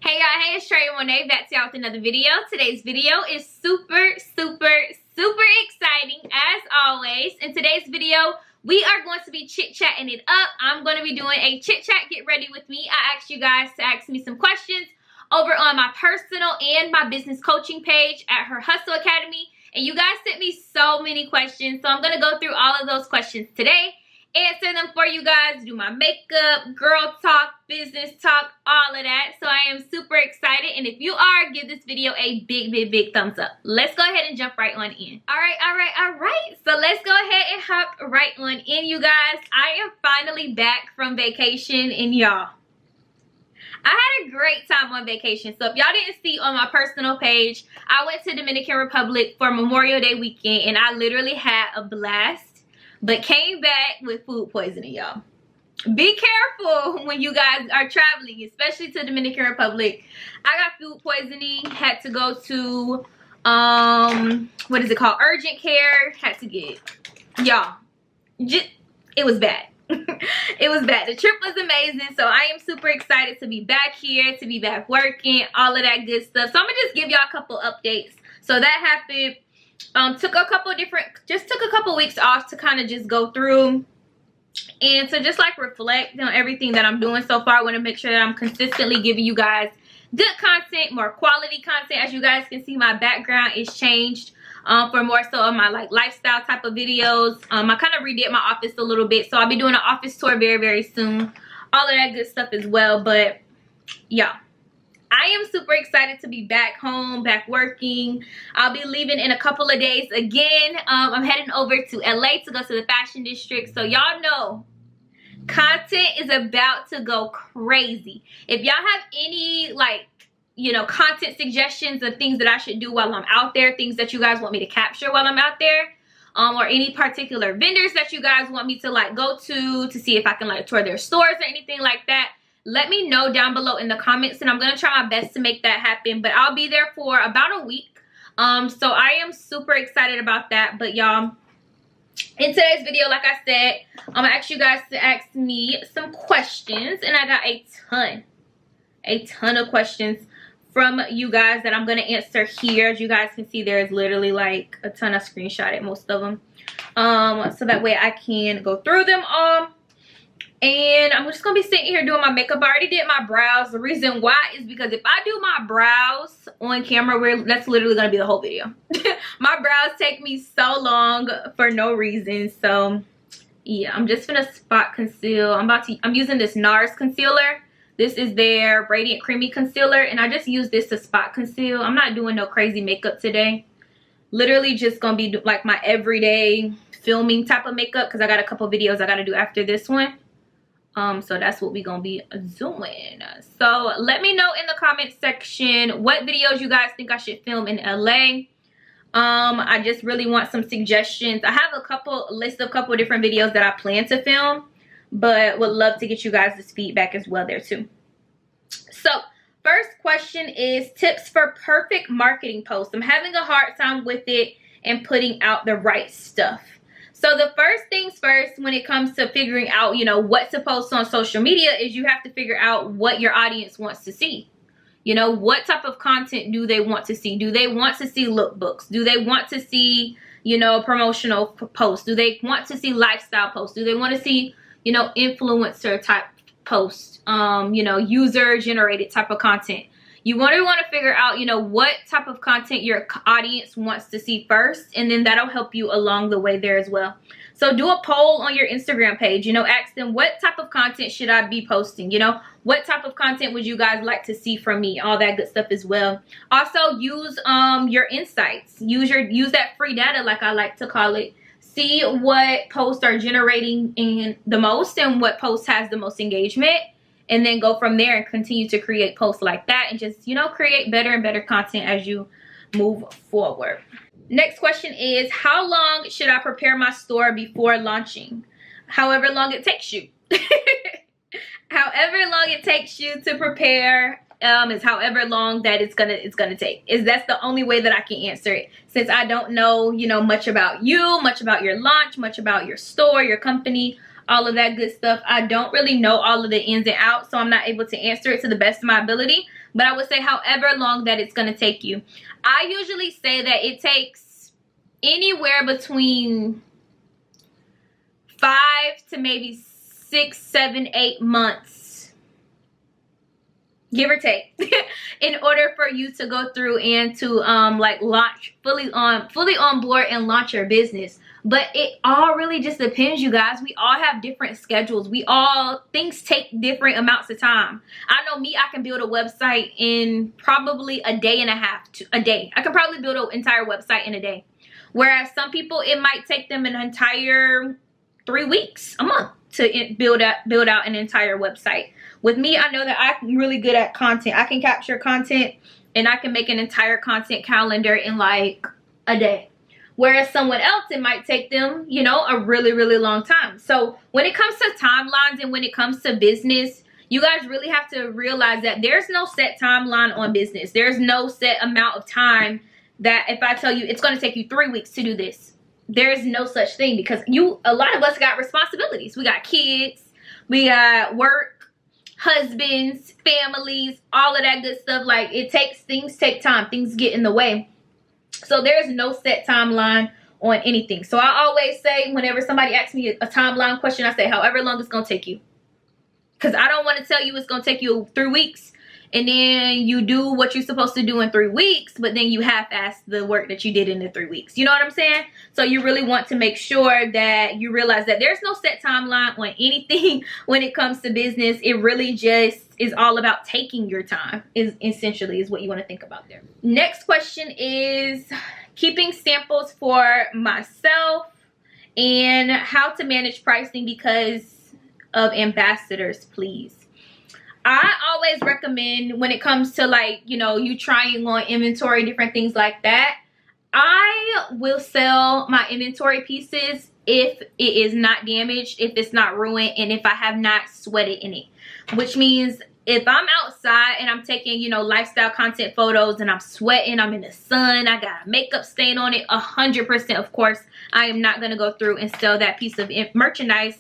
Hey y'all, hey, it's Troyia Monay back to y'all with another video. Today's video is super exciting as always. In today's video, we are going to be chit-chatting it up. I'm going to be doing a chit-chat get ready with me. I asked you guys to ask me some questions over on my personal and my business coaching page at Her Hustle Academy. And you guys sent me so many questions, so I'm going to go through all of those questions today. Answer them for you guys, do my makeup, girl talk, business talk, all of that. So I am super excited, and if you are, give this video a big thumbs up. Let's go ahead and jump right on in. All right. So let's go ahead and hop right on in, you guys. I am finally back from vacation, and y'all, I had a great time on vacation. So if y'all didn't see on my personal page, I went to Dominican Republic for Memorial Day weekend, and I literally had a blast. But came back with food poisoning, y'all. Be careful when you guys are traveling, especially to Dominican Republic. I got food poisoning, had to go to, what is it called? Urgent care. Had to get, y'all, it was bad. It was bad. The trip was amazing. So I am super excited to be back here, to be back working, all of that good stuff. So I'm going to just give y'all a couple updates. So that happened. Took a couple weeks off to kind of just go through and to just like reflect on everything that I'm doing so far. I want to make sure that I'm consistently giving you guys good content, more quality content. As you guys can see, my background is changed for more so of my like lifestyle type of videos. I kind of redid my office a little bit, so I'll be doing an office tour very soon. All of that good stuff as well. But yeah, I am super excited to be back home, back working. I'll be leaving in a couple of days again. I'm heading over to LA to go to the fashion district. So y'all know content is about to go crazy. If y'all have any like, you know, content suggestions of things that I should do while I'm out there, things that you guys want me to capture while I'm out there, or any particular vendors that you guys want me to like go to see if I can like tour their stores or anything like that, let me know down below in the comments, and I'm going to try my best to make that happen. But I'll be there for about a week. So I am super excited about that. But y'all, in today's video, like I said, I'm going to ask you guys to ask me some questions. And I got a ton of questions from you guys that I'm going to answer here. As you guys can see, there's literally like a ton of screenshotted, most of them. So that way I can go through them all. And I'm just going to be sitting here doing my makeup. I already did my brows. The reason why is because if I do my brows on camera, that's literally going to be the whole video. My brows take me so long for no reason. So, yeah, I'm just going to spot conceal. I'm using this NARS concealer. This is their Radiant Creamy Concealer. And I just use this to spot conceal. I'm not doing no crazy makeup today. Literally just going to be like my everyday filming type of makeup, because I got a couple videos I got to do after this one. So that's what we're gonna be doing. So let me know in the comment section what videos you guys think I should film in LA. I just really want some suggestions. I have a list of couple different videos that I plan to film, but would love to get you guys' feedback as well there too. So first question is tips for perfect marketing posts. I'm having a hard time with it and putting out the right stuff. So the first things first, when it comes to figuring out, you know, what to post on social media, is you have to figure out what your audience wants to see. You know, what type of content do they want to see? Do they want to see lookbooks? Do they want to see, you know, promotional posts? Do they want to see lifestyle posts? Do they want to see, you know, influencer type posts, you know, user generated type of content? You want to figure out, you know, what type of content your audience wants to see first, and then that'll help you along the way there as well. So do a poll on your Instagram page, you know, ask them what type of content should I be posting, you know, what type of content would you guys like to see from me, all that good stuff as well. Also use your insights, use that free data, like I like to call it. See what posts are generating in the most and what post has the most engagement. And then go from there and continue to create posts like that, and just, you know, create better and better content as you move forward. Next question is, how long should I prepare my store before launching? However long it takes you. However long it takes you to prepare is however long that it's gonna take. That's the only way that I can answer it, since I don't know, you know, much about you, much about your launch, much about your store, your company, all of that good stuff. I don't really know all of the ins and outs, so I'm not able to answer it to the best of my ability. But I would say however long that it's going to take you. I usually say that it takes anywhere between 5 to maybe 6, 7, 8 months, give or take, in order for you to go through and to like launch fully on board and launch your business. But it all really just depends, you guys. We all have different schedules. Things take different amounts of time. I know me, I can build a website in probably a day and a half to a day. I can probably build an entire website in a day. Whereas some people, it might take them an entire 3 weeks, a month to build out an entire website. With me, I know that I'm really good at content. I can capture content and I can make an entire content calendar in like a day. Whereas someone else, it might take them, you know, a really, really long time. So when it comes to timelines and when it comes to business, you guys really have to realize that there's no set timeline on business. There's no set amount of time that if I tell you it's going to take you 3 weeks to do this, there's no such thing, because a lot of us got responsibilities. We got kids, we got work, husbands, families, all of that good stuff. Like things take time, things get in the way. So there's no set timeline on anything. So I always say, whenever somebody asks me a timeline question, I say however long it's going to take you. Because I don't want to tell you it's going to take you 3 weeks and then you do what you're supposed to do in 3 weeks, but then you half-ass the work that you did in the 3 weeks. You know what I'm saying? So you really want to make sure that you realize that there's no set timeline on anything when it comes to business. It really just is all about taking your time, is what you want to think about there. Next question is keeping samples for myself and how to manage pricing because of ambassadors, please. I always recommend, when it comes to, like, you know, you trying on inventory, different things like that, I will sell my inventory pieces if it is not damaged, if it's not ruined, and if I have not sweated in it. Which means if I'm outside and I'm taking, you know, lifestyle content photos and I'm sweating, I'm in the sun, I got a makeup stain on it, 100%, of course, I am not going to go through and sell that piece of merchandise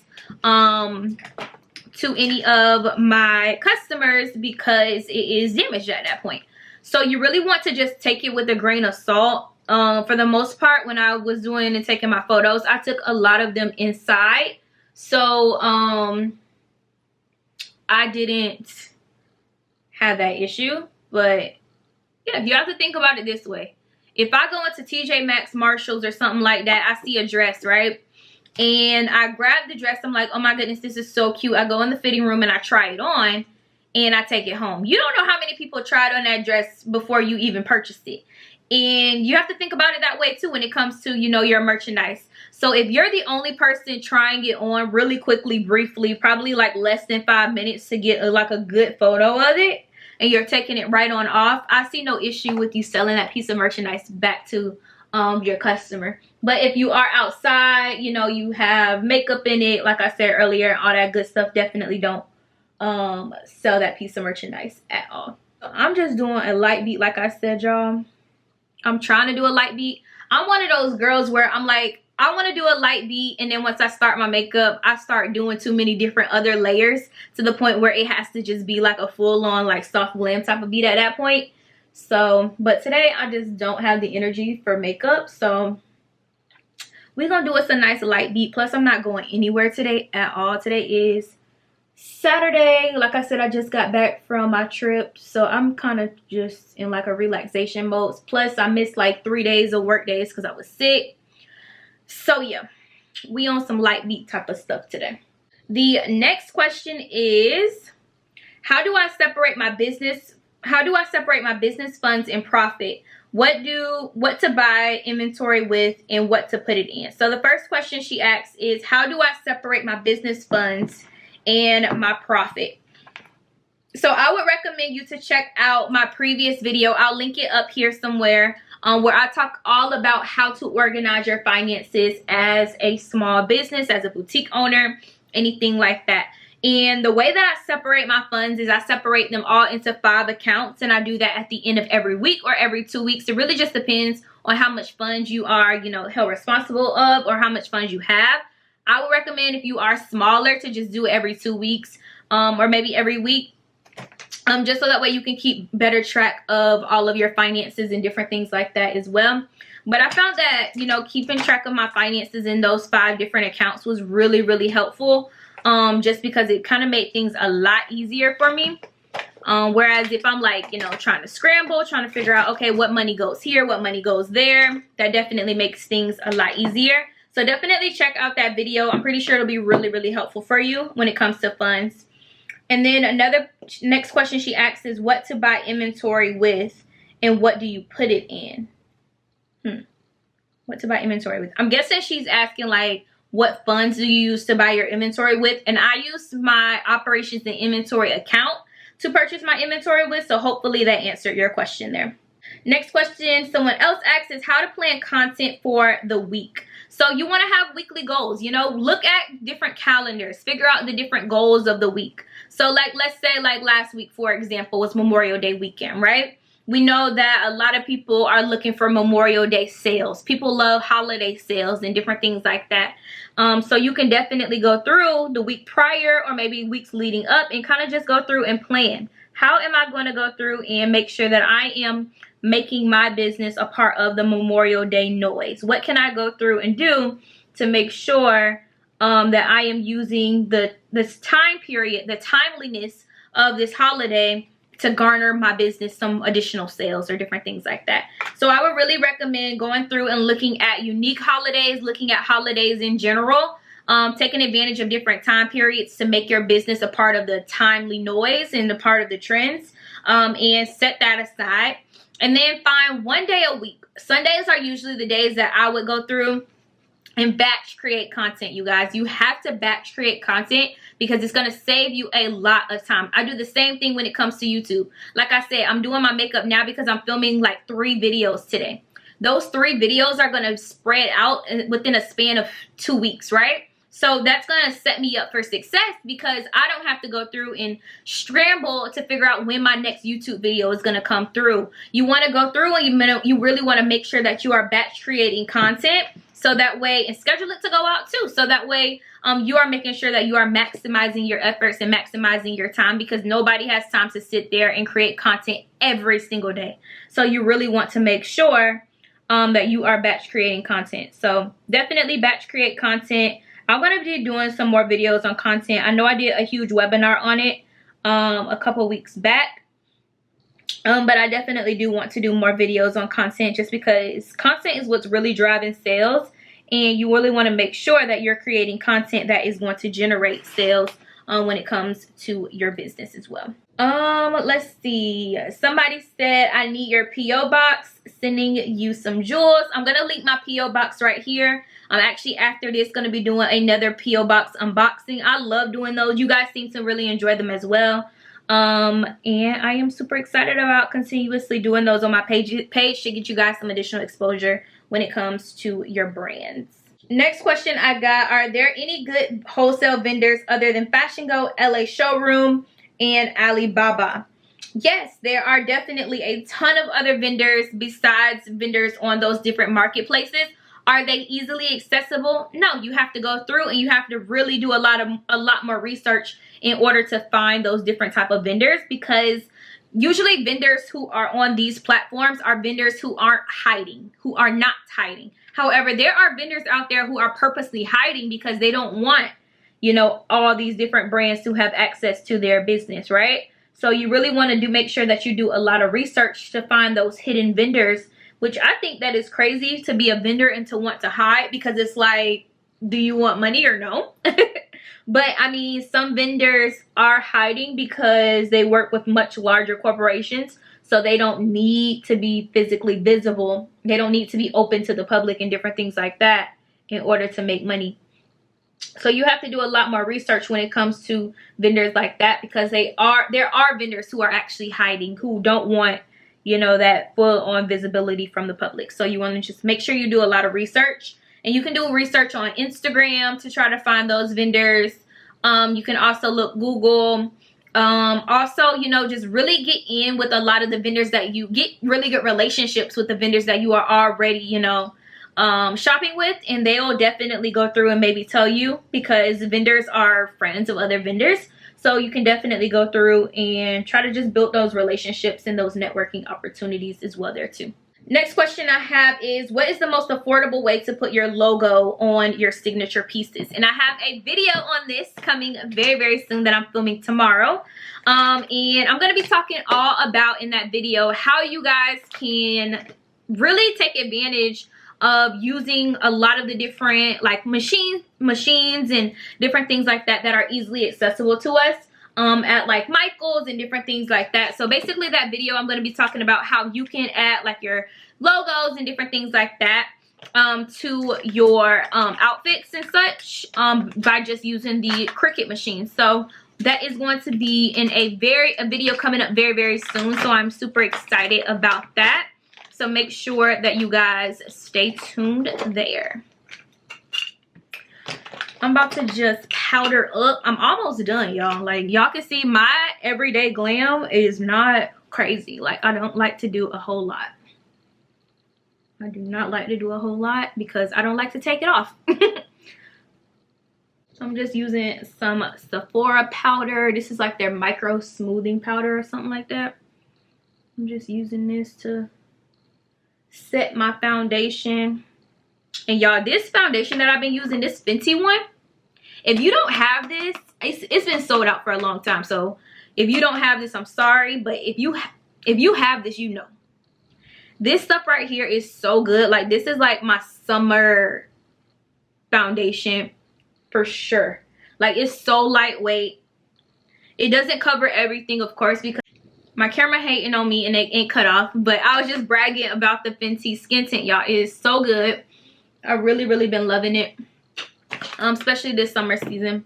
to any of my customers because it is damaged at that point. So you really want to just take it with a grain of salt. For the most part, when I was doing and taking my photos, I took a lot of them inside. So I didn't have that issue. But yeah, you have to think about it this way. If I go into TJ Maxx, Marshalls, or something like that, I see a dress, right? And I grab the dress. I'm like, oh my goodness, this is so cute. I go in the fitting room and I try it on and I take it home. You don't know how many people tried on that dress before you even purchased it. And you have to think about it that way too when it comes to, you know, your merchandise. So if you're the only person trying it on really quickly, briefly, probably like less than 5 minutes to get like a good photo of it, and you're taking it right on off, I see no issue with you selling that piece of merchandise back to your customer. But if you are outside, you know, you have makeup in it, like I said earlier, all that good stuff, definitely don't sell that piece of merchandise at all. So I'm just doing a light beat, like I said, y'all. I'm trying to do a light beat. I'm one of those girls where I'm like, I want to do a light beat, and then once I start my makeup, I start doing too many different other layers to the point where it has to just be like a full-on like soft glam type of beat at that point. So, but today I just don't have the energy for makeup, so we're gonna do us a nice light beat. Plus, I'm not going anywhere today at all. Today is Saturday. Like I said, I just got back from my trip, so I'm kind of just in like a relaxation mode. Plus, I missed like 3 days of work days because I was sick. So yeah, we on some light beat type of stuff today. The next question is, how do I separate my business funds and profit? What to buy inventory with and what to put it in? So the first question she asks is, how do I separate my business funds and my profit? So I would recommend you to check out my previous video. I'll link it up here somewhere, where I talk all about how to organize your finances as a small business, as a boutique owner, anything like that. And the way that I separate my funds is I separate them all into 5 accounts, and I do that at the end of every week or every 2 weeks. It really just depends on how much funds you are, you know, held responsible of, or how much funds you have. I would recommend, if you are smaller, to just do it every 2 weeks, or maybe every week. Just so that way you can keep better track of all of your finances and different things like that as well. But I found that, you know, keeping track of my finances in those 5 different accounts was really, really helpful. Just because it kind of made things a lot easier for me. Whereas if I'm like, you know, trying to scramble, trying to figure out, okay, what money goes here, what money goes there, that definitely makes things a lot easier. So definitely check out that video. I'm pretty sure it'll be really, really helpful for you when it comes to funds. And then next question she asks is what to buy inventory with and what do you put it in? What to buy inventory with? I'm guessing she's asking like, what funds do you use to buy your inventory with? And I use my operations and inventory account to purchase my inventory with. So hopefully that answered your question there. Next question someone else asks is how to plan content for the week. So you want to have weekly goals, you know, look at different calendars, figure out the different goals of the week. So like, let's say like last week, for example, was Memorial Day weekend, right? We know that a lot of people are looking for Memorial Day sales. People love holiday sales and different things like that. So you can definitely go through the week prior or maybe weeks leading up and kind of just go through and plan. How am I going to go through and make sure that I am making my business a part of the Memorial Day noise? What can I go through and do to make sure that I am using this time period, the timeliness of this holiday to garner my business some additional sales or different things like that. So I would really recommend going through and looking at unique holidays, looking at holidays in general, taking advantage of different time periods to make your business a part of the timely noise and a part of the trends, and set that aside. And then find one day a week. Sundays are usually the days that I would go through and batch create content, you guys. You have to batch create content because it's going to save you a lot of time. I do the same thing when it comes to YouTube. Like I said, I'm doing my makeup now because I'm filming like 3 videos today. Those 3 videos are going to spread out within a span of 2 weeks, right? So that's going to set me up for success because I don't have to go through and scramble to figure out when my next YouTube video is going to come through. You want to go through and you really want to make sure that you are batch creating content. So that way, and schedule it to go out too. So that way you are making sure that you are maximizing your efforts and maximizing your time, because nobody has time to sit there and create content every single day. So you really want to make sure that you are batch creating content. So definitely batch create content. I'm going to be doing some more videos on content. I know I did a huge webinar on it a couple weeks back. But I definitely do want to do more videos on content just because content is what's really driving sales. And you really want to make sure that you're creating content that is going to generate sales when it comes to your business as well. Let's see. Somebody said, I need your P.O. box. Sending you some jewels. I'm going to link my P.O. box right here. I'm actually after this going to be doing another P.O. box unboxing. I love doing those. You guys seem to really enjoy them as well. And I am super excited about continuously doing those on my page to get you guys some additional exposure when it comes to your brands. Next question I got, are there any good wholesale vendors other than Fashion Go, LA Showroom, and Alibaba? Yes, there are definitely a ton of other vendors besides vendors on those different marketplaces. Are they easily accessible? No, you have to go through and you have to really do a lot more research in order to find those different type of vendors, because usually vendors who are on these platforms are vendors who aren't hiding, who are not hiding. However, there are vendors out there who are purposely hiding because they don't want, you know, all these different brands to have access to their business, right? So you really want to make sure that you do a lot of research to find those hidden vendors, which I think that is crazy to be a vendor and to want to hide, because it's like, do you want money or no? But I mean, some vendors are hiding because they work with much larger corporations. So they don't need to be physically visible. They don't need to be open to the public and different things like that in order to make money. So you have to do a lot more research when it comes to vendors like that, because there are vendors who are actually hiding, who don't want, you know, that full on visibility from the public. So you want to just make sure you do a lot of research. And you can do research on Instagram to try to find those vendors. You can also look Google. Also, you know, just really get in with a lot of the vendors that you get really good relationships with the vendors that you are already, you know, shopping with, and they'll definitely go through and maybe tell you, because vendors are friends of other vendors. So you can definitely go through and try to just build those relationships and those networking opportunities as well there too. Next question I have is, what is the most affordable way to put your logo on your signature pieces? And I have a video on this coming very, very soon that I'm filming tomorrow. And I'm going to be talking all about in that video how you guys can really take advantage of using a lot of the different like machines and different things like that that are easily accessible to us at like Michael's and different things like that. So basically that video I'm going to be talking about how you can add like your logos and different things like that to your outfits and such by just using the Cricut machine. So that is going to be in a video coming up very, very soon. So I'm super excited about that. So make sure that you guys stay tuned there. I'm about to just powder up. I'm almost done, y'all. Like, y'all can see my everyday glam is not crazy. Like, I don't like to do a whole lot. I do not like to do a whole lot because I don't like to take it off. So I'm just using some Sephora powder. This is like their micro smoothing powder or something like that. I'm just using this to set my foundation. And y'all, this foundation that I've been using, this Fenty one, if you don't have this, it's been sold out for a long time. So if you don't have this, I'm sorry, but if you have this, you know this stuff right here is so good. Like, this is like my summer foundation for sure. Like, it's so lightweight. It doesn't cover everything, of course, because my camera hating on me and it ain't cut off, but I was just bragging about the Fenty skin tint, y'all. It is so good. I've really been loving it, especially this summer season.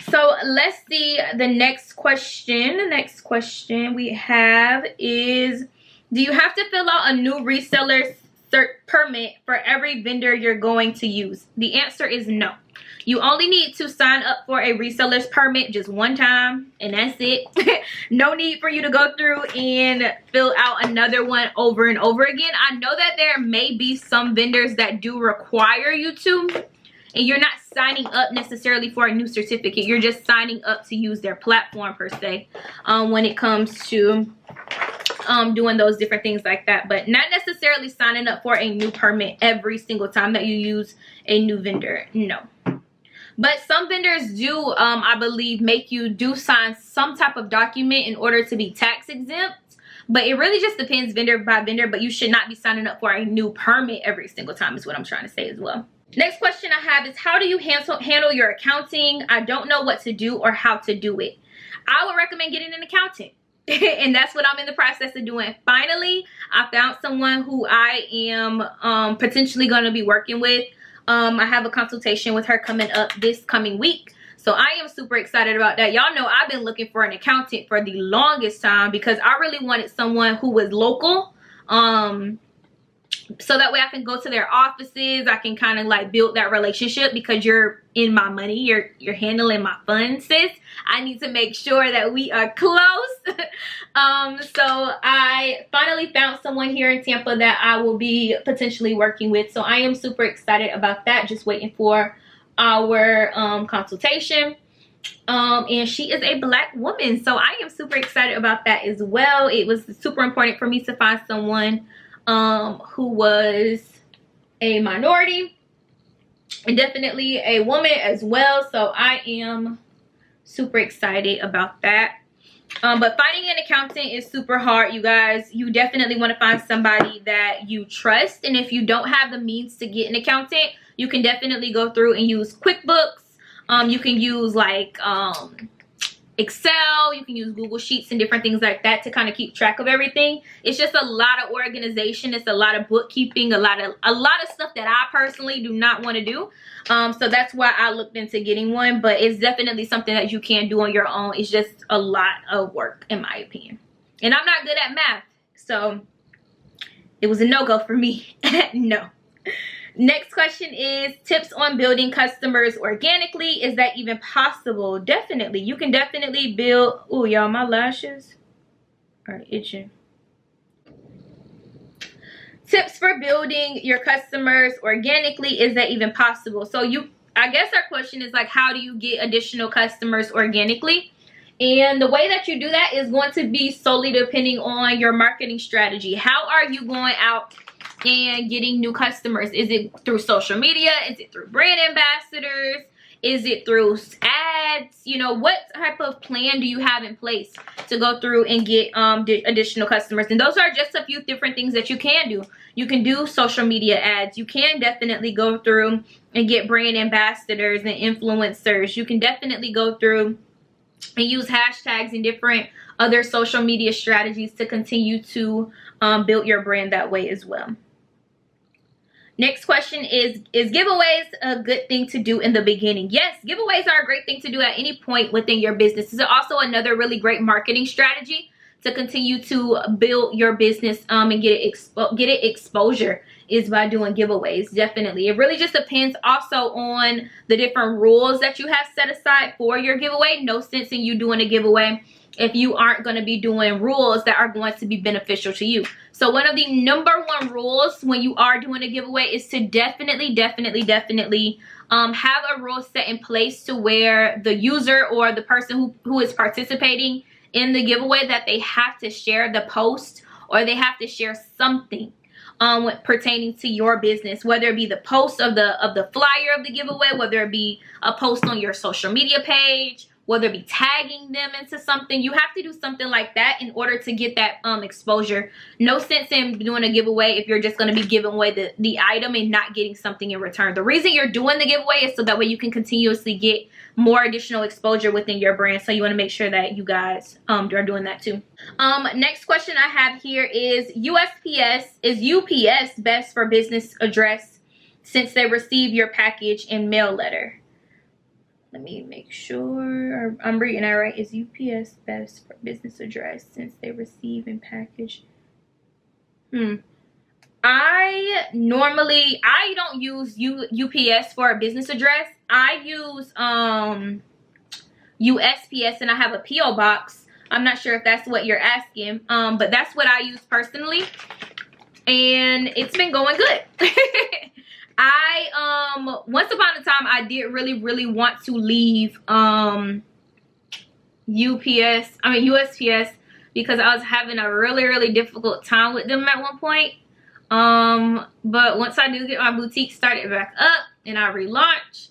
So let's see the next question. The next question we have is, do you have to fill out a new reseller permit for every vendor you're going to use? The answer is no. You only need to sign up for a reseller's permit just one time, and that's it. No need for you to go through and fill out another one over and over again. I know that there may be some vendors that do require you to, and you're not signing up necessarily for a new certificate. You're just signing up to use their platform per se when it comes to doing those different things like that, but not necessarily signing up for a new permit every single time that you use a new vendor. No. But some vendors do, I believe, make you do sign some type of document in order to be tax exempt. But it really just depends vendor by vendor. But you should not be signing up for a new permit every single time is what I'm trying to say as well. Next question I have is, how do you handle your accounting? I don't know what to do or how to do it. I would recommend getting an accountant. And that's what I'm in the process of doing. Finally, I found someone who I am potentially going to be working with. I have a consultation with her coming up this coming week. So I am super excited about that. Y'all know I've been looking for an accountant for the longest time because I really wanted someone who was local. So that way I can go to their offices. I can kind of like build that relationship because you're in my money. You're handling my funds, sis. I need to make sure that we are close. So I finally found someone here in Tampa that I will be potentially working with. So I am super excited about that. Just waiting for our consultation. And she is a Black woman. So I am super excited about that as well. It was super important for me to find someone who was a minority and definitely a woman as well. So I am super excited about that. But finding an accountant is super hard, you guys. You definitely want to find somebody that you trust. And if you don't have the means to get an accountant, you can definitely go through and use QuickBooks. You can use like Excel, you can use Google Sheets and different things like that to kind of keep track of everything. It's just a lot of organization. It's a lot of bookkeeping, a lot of stuff that I personally do not want to do. So that's why I looked into getting one, but it's definitely something that you can do on your own. It's just a lot of work in my opinion. And I'm not good at math, so it was a no-go for me. No. Next question is, tips on building customers organically. Is that even possible? Definitely. You can definitely build. Oh, y'all, my lashes are itching. Tips for building your customers organically. Is that even possible? So I guess our question is like, how do you get additional customers organically? And the way that you do that is going to be solely depending on your marketing strategy. How are you going out and getting new customers? Is it through social media? Is it through brand ambassadors? Is it through ads? You know, what type of plan do you have in place to go through and get additional customers? And those are just a few different things that you can do. You can do social media ads. You can definitely go through and get brand ambassadors and influencers. You can definitely go through and use hashtags and different other social media strategies to continue to build your brand that way as well. Next question is giveaways a good thing to do in the beginning? Yes, giveaways are a great thing to do at any point within your business. This is also another really great marketing strategy to continue to build your business and get it exposure, is by doing giveaways. Definitely. It really just depends also on the different rules that you have set aside for your giveaway. No sense in you doing a giveaway if you aren't going to be doing rules that are going to be beneficial to you. So one of the #1 rules when you are doing a giveaway is to definitely have a rule set in place to where the user or the person who is participating in the giveaway, that they have to share the post or they have to share something pertaining to your business, whether it be the post of the flyer of the giveaway, whether it be a post on your social media page, whether it be tagging them into something. You have to do something like that in order to get that exposure. No sense in doing a giveaway if you're just going to be giving away the item and not getting something in return. The reason you're doing the giveaway is so that way you can continuously get more additional exposure within your brand. So you want to make sure that you guys are doing that too. Next question I have here is USPS. Is UPS best for business address since they receive your package and mail letter? Let me make sure I'm reading that right. Is UPS best for business address since they receive and package? I don't use UPS for a business address. I use USPS, and I have a P.O. box. I'm not sure if that's what you're asking, but that's what I use personally, and it's been going good. Once upon a time, I did really want to leave USPS because I was having a really difficult time with them at one point. But once I do get my boutique started back up and I relaunch,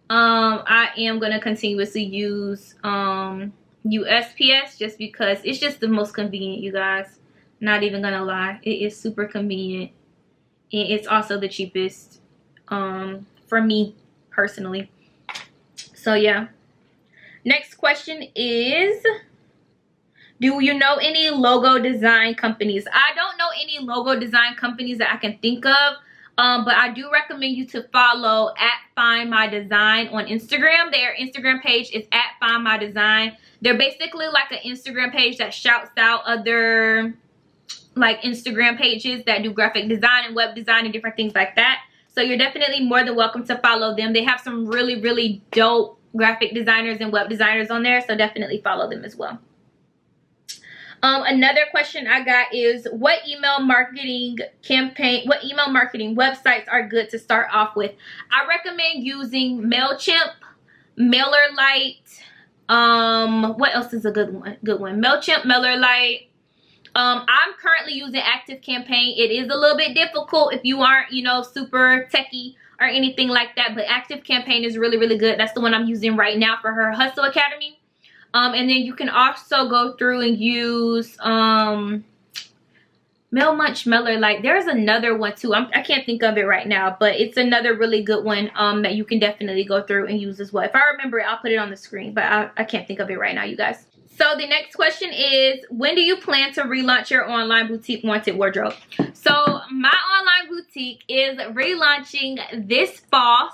I am going to continuously use USPS just because it's just the most convenient, you guys. Not even gonna lie, it is super convenient, and it's also the cheapest for me personally. So yeah. Next question is, do you know any logo design companies? I don't know any logo design companies that I can think of, but I do recommend you to follow @FindMyDesign on Instagram. Their Instagram page is @FindMyDesign. They're basically like an Instagram page that shouts out other like Instagram pages that do graphic design and web design and different things like that. So you're definitely more than welcome to follow them. They have some really dope graphic designers and web designers on there, so definitely follow them as well. Another question I got is, what email marketing websites are good to start off with? I recommend using MailChimp, MailerLite. What else is a good one? MailChimp, MailerLite. I'm currently using ActiveCampaign. It is a little bit difficult if you aren't, you know, super techie or anything like that, but ActiveCampaign is really good. That's the one I'm using right now for her Hustle Academy. And then you can also go through and use MailMunch, MailerLite. There's another one too. I can't think of it right now, but it's another really good one that you can definitely go through and use as well. If I remember it, I'll put it on the screen, but I can't think of it right now, you guys. So the next question is, when do you plan to relaunch your online boutique, Wanted Wardrobe? So my online boutique is relaunching this fall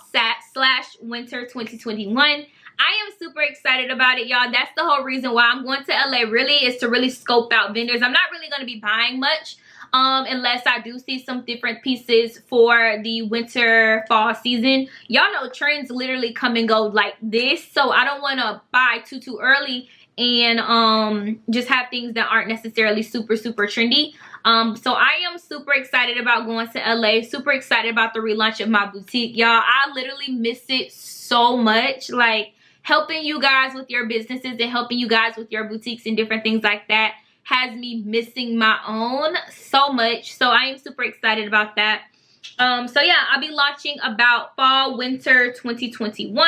/ winter 2021. I am super excited about it, y'all. That's the whole reason why I'm going to LA, really, is to really scope out vendors. I'm not really going to be buying much unless I do see some different pieces for the winter fall season. Y'all know trends literally come and go like this, so I don't want to buy too early and just have things that aren't necessarily super trendy. So I am super excited about going to LA, super excited about the relaunch of my boutique. Y'all, I literally miss it so much. Like, helping you guys with your businesses and helping you guys with your boutiques and different things like that has me missing my own so much. So I am super excited about that. So yeah, I'll be launching about fall winter 2021.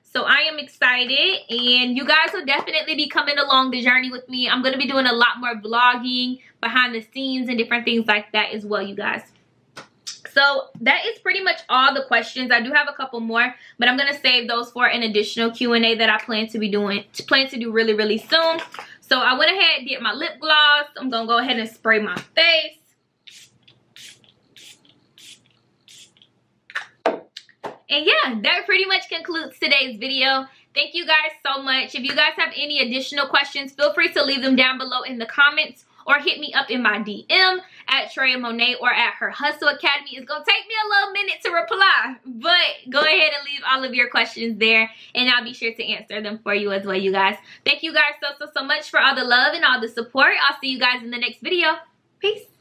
So I am excited, and you guys will definitely be coming along the journey with me. I'm going to be doing a lot more vlogging, behind the scenes, and different things like that as well, you guys. So that is pretty much all the questions. I do have a couple more, but I'm going to save those for an additional Q&A that I plan to do really soon. So I went ahead and did my lip gloss. I'm going to go ahead and spray my face. And yeah, that pretty much concludes today's video. Thank you guys so much. If you guys have any additional questions, feel free to leave them down below in the comments, or hit me up in my DM at Troyia Monay or at her Hustle Academy. It's going to take me a little minute to reply, but go ahead and leave all of your questions there, and I'll be sure to answer them for you as well, you guys. Thank you guys so much for all the love and all the support. I'll see you guys in the next video. Peace.